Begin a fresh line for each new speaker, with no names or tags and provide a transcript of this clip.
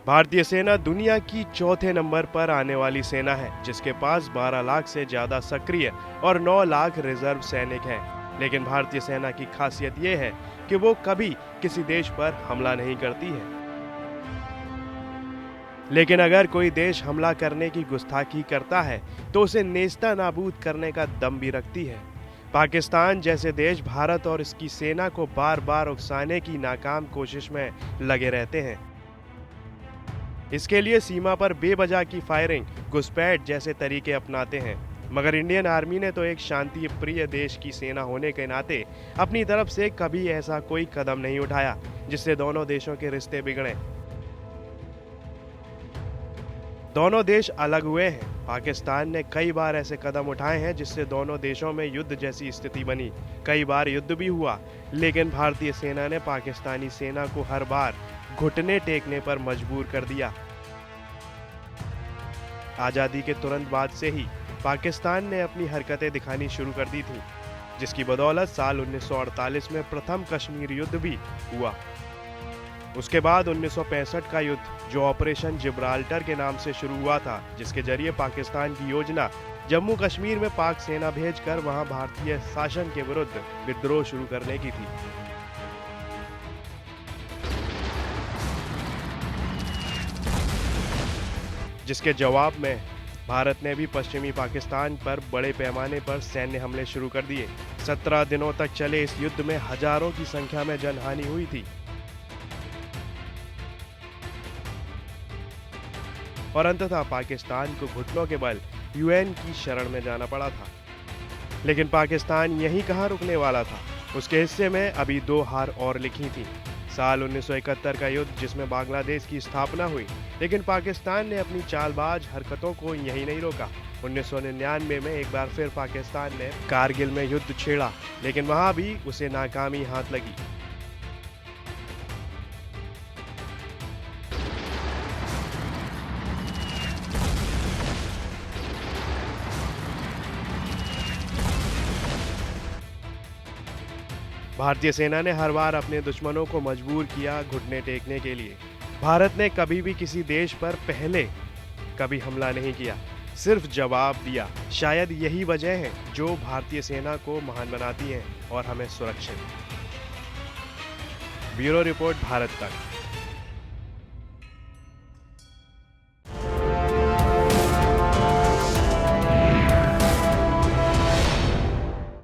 भारतीय सेना दुनिया की चौथे नंबर पर आने वाली सेना है, जिसके पास 12 लाख से ज्यादा सक्रिय और 9 लाख रिजर्व सैनिक हैं। लेकिन भारतीय सेना की खासियत यह है कि वो कभी किसी देश पर हमला नहीं करती है। लेकिन अगर कोई देश हमला करने की गुस्ताखी करता है तो उसे नेस्ता नाबूद करने का दम भी रखती है। पाकिस्तान जैसे देश भारत और इसकी सेना को बार बार उकसाने की नाकाम कोशिश में लगे रहते हैं। इसके लिए सीमा पर बेवजह की फायरिंग, घुसपैठ जैसे तरीके अपनाते हैं। मगर इंडियन आर्मी ने तो एक शांति प्रिय देश की सेना होने के नाते अपनी तरफ से कभी ऐसा कोई कदम नहीं उठाया जिससे दोनों देशों के रिश्ते बिगड़े। दोनों देश अलग हुए हैं। पाकिस्तान ने कई बार ऐसे कदम उठाए हैं जिससे दोनों देशों में युद्ध जैसी स्थिति बनी। कई बार युद्ध भी हुआ, लेकिन भारतीय सेना ने पाकिस्तानी सेना को हर बार घुटने टेकने पर मजबूर कर दिया। आजादी के तुरंत बाद से ही पाकिस्तान ने अपनी हरकतें दिखानी शुरू कर दी थी, जिसकी बदौलत साल 1948 में प्रथम कश्मीर युद्ध भी हुआ। उसके बाद 1965 का युद्ध, जो ऑपरेशन जिब्राल्टर के नाम से शुरू हुआ था, जिसके जरिए पाकिस्तान की योजना जम्मू कश्मीर में पाक सेना भेजकर वहां भारतीय शासन के विरुद्ध विद्रोह शुरू करने की थी। जिसके जवाब में भारत ने भी पश्चिमी पाकिस्तान पर बड़े पैमाने पर सैन्य हमले शुरू कर दिए। 17 दिनों तक चले इस युद्ध में हजारों की संख्या में जनहानि हुई थी और अंततः पाकिस्तान को घुटनों के बल यूएन की शरण में जाना पड़ा था। लेकिन पाकिस्तान यहीं कहां रुकने वाला था। उसके हिस्से में अभी 2 हार और लिखी थी। साल 1971 का युद्ध, जिसमें बांग्लादेश की स्थापना हुई, लेकिन पाकिस्तान ने अपनी चालबाज हरकतों को यहीं नहीं रोका। 1999 में एक बार फिर पाकिस्तान ने कारगिल में युद्ध छेड़ा, लेकिन वहां भी उसे नाकामी हाथ लगी। भारतीय सेना ने हर बार अपने दुश्मनों को मजबूर किया घुटने टेकने के लिए। भारत ने कभी भी किसी देश पर पहले कभी हमला नहीं किया, सिर्फ जवाब दिया। शायद यही वजह है जो भारतीय सेना को महान बनाती है और हमें सुरक्षित। ब्यूरो रिपोर्ट, भारत तक।